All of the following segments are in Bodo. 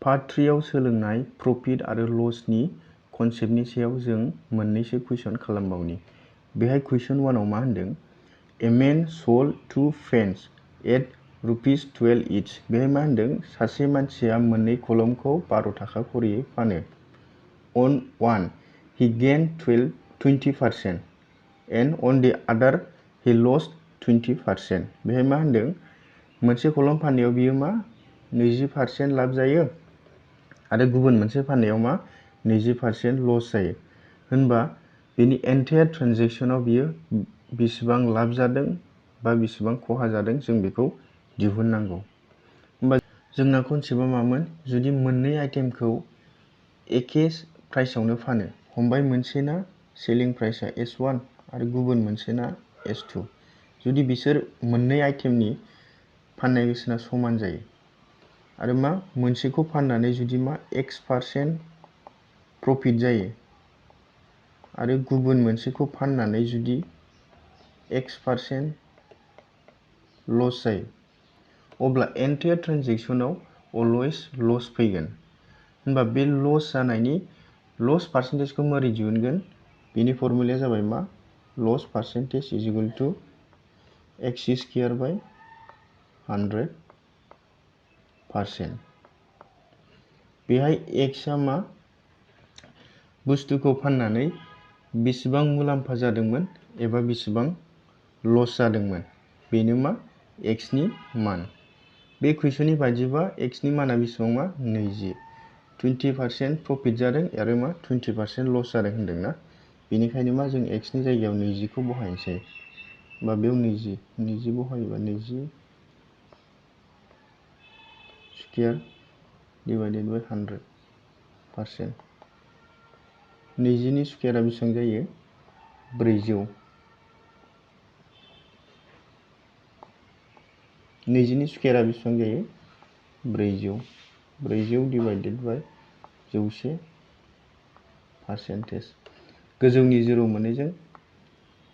पार्ट 3 आव सोलोंनाय प्रफिट आरो लसनि कनसेप्टनि सायाव जों मोननैसो कुइसन खालामबावनि। बेहाय कुइसन 1 आव मा होनदों? ए मेन सोल्ड 2 पेन्स एट ₹12 इच। बेहाय मा होनदों? सासे मानसिया मोननै कलमखौ 12 थाखा खरियै फानो। On one, he gained 20% and on the other, he lost 20%. बेहाय मा होनदों? मोनसे कलम फाननायाव बियो मा 20% लाब जायो आरो गुबुन मोनसे फाननायाव मा 20% लस जायो। होनबा बेनि एन्टायार ट्रेन्जेक्सनाव बियो बेसेबां लाब जादों बा बेसेबां खहा जादों जों बेखौ दिहुननांगौ। होनबा जोंना कनसेप्टआ मामोन? जुदि मोननै आइटेमखौ एखे प्राइसआवनो फानो, हमबाय मोनसेना सेलिं प्राइसआ S1 आरो गुबुन मोनसेना S2। जुदि बिसोर मोननै आइटेमनि फाननाय बेसेना समान जायो आरो मा मोनसेखौ फाननानै जुदि मा X% प्रफिट जायो आरो गुबुन मोनसेखौ फाननानै जुदि X% लस जायो, अब्ला एन्टायार ट्रेन्जेक्सनाव अलवेज लस फैगोन। होनबा बे लस जानायनि लस पार्सेन्टेजखौ मारै दिहुनगोन? बेनि फर्मुलाया जाबाय मा? Loss percentage is equal to x square by 100%। बेहाय एक्सआ मा? बुस्थुखौ फाननानै बेसेबां मुलाम्फा जादोंमोन एबा बेसेबां लस जादोंमोन, बेनो मा? एक्सनि मान। बे कुइसननि बायदिबा एक्सनि माना बेसेबां मा? 20। 20% प्रफिट जादों आरो मा 20% लस जादों होनदोंना? बेनिखायनो मा जों एक्सनि जायगायाव 20खौ बहायनोसै। बा बेयाव 20 बहायोबा 20 स्क्वायर डिवाइडेड बाय 100%। 20नि स्क्वायरा बेसेबां जायो? 400। 20नि स्क्वायरा बेसेबां जायो? 400। 400 डिवाइडेड बाय 100%। गोजौनि 0 मोननैजों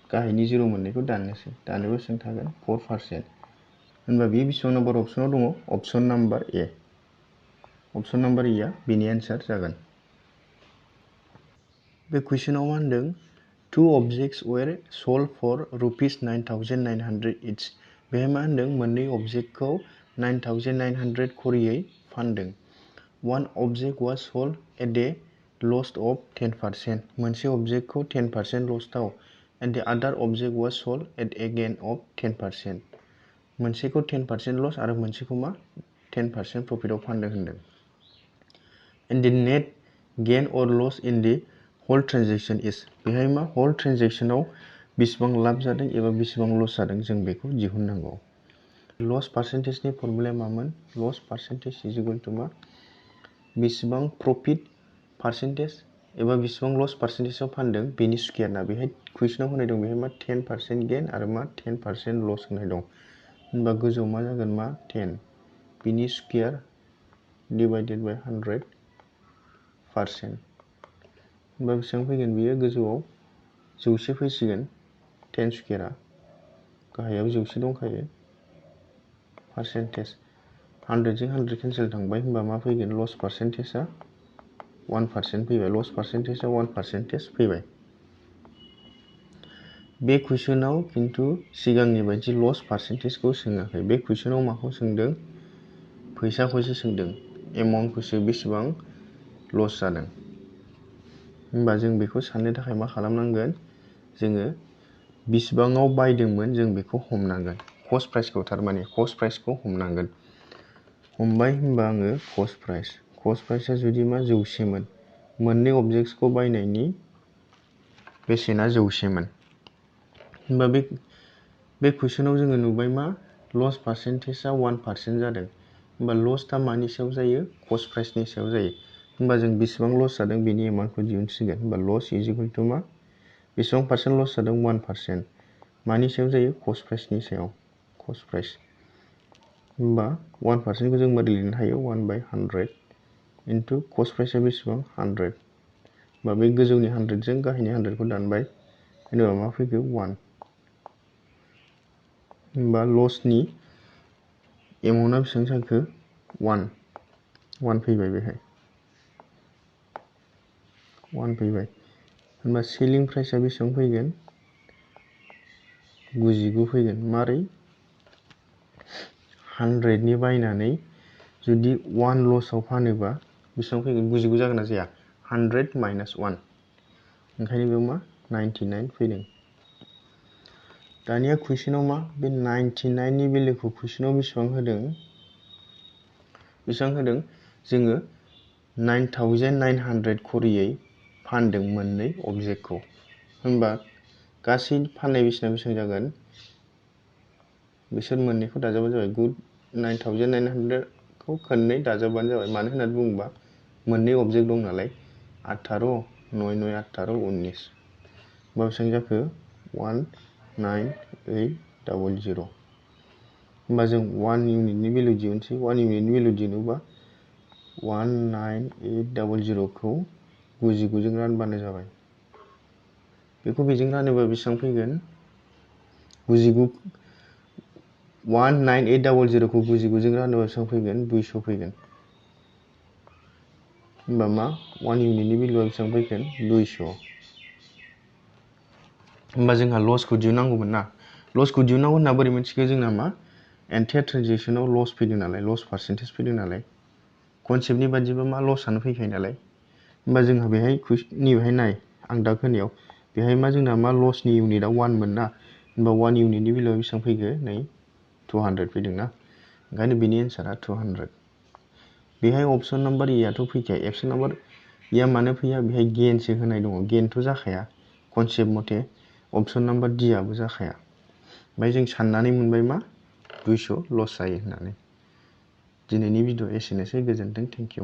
गाहायनि 0 मोननैखौ दाननोसै। दानोबा बेसेबां थागोन? 4%। होनबा बेयो बेसेबां नाम्बार अपसनाव दङ? अपसन नाम्बार ए। अपसन नाम्बार ए आ बेनि एन्सार जागोन। बे कुइसनाव मा होनदों? 2 objects were sold for ₹9,900 each। बेहाय मा होनदों? मोननै अबजेक्टखौ 9,900 खरियै फानदों। One object was sold at a loss of 10%। मोनसे अबजेक्टखौ 10% लसआव and the other object was sold at a gain of 10%। मोनसेखौ 10% लस आरो मोनसेखौ मा 10% प्रफिटआव फानदों होनदों। And the net gain or loss in the whole transaction is। बेहाय मा whole ट्रेन्जेक्सनाव बेसेबां लाब जादों एबा बेसेबां लस जादों जों बेखौ दिहुननांगौ। लस पार्सेन्टेजनि फर्मुलाया मामोन? लस पार्सेन्टेज इज इकुवेल टु मा? बेसेबां प्रफिट पार्सेन्टेज एबा बेसेबां लस पार्सेन्टेजआव फानदों बेनि स्क्वायरना। बेहाय कुइसनाव होनाय दं बेहाय मा 10% गेन आरो मा 10% लस होनाय दं। होनबा गोजौआव मा जागोन? मा 10 बिनि स्क्वायर डिवाइडेड बाय 100%। होनबा बेसेबां फैगोन बियो? गोजौआव 100 फैसिगोन। 10 स्क्वायरा गाहायाव 100 दंखायो। पार्सेन्टेज 100जों 100 केन्सेल थांबाय। होनबा मा फैगोन? लस पार्सेन्टेजआ 1% फैबाय। लस पार्सेन्टेजआ 1% फैबाय। बे कुइसनाव खिन्थु सिगांनि बायदि लस पार्सेन्टेजखौ सोङाखै। बे कुइसनाव माखौ सोंदों? फैसाखौसो सोंदों। एमाउन्टखौसो बेसेबां लस जादों। होनबा जों बेखौ साननो थाखाय मा खालामनांगोन? जोङो बेसेबाङाव बायदोंमोन जों बेखौ हमनांगोन। कस्ट प्राइसखौ थारमाने कस्ट प्राइसखौ हमनांगोन। हमबाय होनबा आङो कस्ट प्राइस। कस्ट प्राइसआ जुदि मा 100मोन, मोननै अबजेक्ट्सखौ बायनायनि बेसेना 100मोन। होनबा बे कुइसनाव जोङो नुबाय मा लस पार्सेन्टेजआ 1% जादों। होनबा लसआ मानि सायाव जायो? कस्ट प्राइसनि सायाव जायो। होनबा जों बेसेबां लस जादों बेनि एमाउन्टखौ दिहुनसिगोन। होनबा लस इज इकुवेल टु मा? बेसेबां पार्सेन्ट लस जादों? 1%। मानि सायाव जायो? कस्ट प्राइसनि सायाव। Cost price. होनबा 1%खौ जों मारै लिरनो हायो? 1/100 इन्टु कस्ट प्राइसआ बेसेबां? 100। होनबा बे गोजौनि 100जों गाहायनि 100खौ दानबाय। होनबा मा फैगौ? 1। होनबा लसनि एमाउन्टआ बेसेबां जाखो? 1। 1 फैबाय बेहाय 1 फैबाय होनबा सेलिं प्राइसआ बेसेबां फैगोन 99 फैगोन मारै 100 नि बायनानै जुदि 1 लसआव फानोबा बेसेबां फैगोन 99 जागोन ना जाया 100 माइनास 1 ओंखायनो बेयाव मा 99 फैदों दानिया कुइसनाव मा बे 99 नि भेल्युखौ कुइसनाव बेसेबां होदों जोङो 9900 खरियै फानदों मोननै अबजेक्टखौ होनबा गासै फाननाय बेसेबां जागोन बिसोर मोननैखौ दाजाबानो जाबाय 9900 खौ खननै दाजाबानो जाबाय मानो होननानै बुङोबा मोननै अबजेक्ट दं नालाय 18 9 9 18 19 होनबा बेसेबां जाखो 19800 होनबा जों 1 इउनिटनि भेल्यु दिहुनसै 1 इउनिटनि भेल्यु दिहुनोबा 19800 खौ 99 जों रानबानो जाबाय बेखौ बेजों रानोबा बेसेबां फैगोन 19800 खौ 99 जों रानोबा बेसेबां फैगोन 200 फैगोन होनबा मा 1 इउनिटनि भेल्युआ बेसेबां फैगोन 200 होनबा जोंहा लसखौ दिहुननांगौमोन ना लसखौ दिहुननांगौ होनना बोरै मिथिखो जोंना मा एन्टायर ट्रानजेक्सनाव लस फैदों नालाय लस पार्सेन्टेज फैदों नालाय कनसेप्टनि बादिबा मा लसआनो फैखायो नालाय होनबा जोंहा बेहाय नैबेहाय नाय आं दा होनायाव बेहाय मा जोंना मा लसनि इउनिटआ 1 मोन ना होनबा 1 इउनिटनि भेल्युआ बेसेबां फैगोन नै 200 फैदों ना ओंखायनो बेनि एन्सारा 200 बेहाय अपसन नाम्बार एआथ' फैखाया अपसन नाम्बार एआ मानो फैया बेहाय गेनसो होनाय दङ गेनथ' जाखाया कनसेप्ट मथे अपसन नाम्बार डि आबो जाखाया ओमफ्राय जों साननानै मोनबाय मा 200 लस जायो होननानै दिनैनि भिडिअ एसेनोसै गोजोन्थों थेंक इउ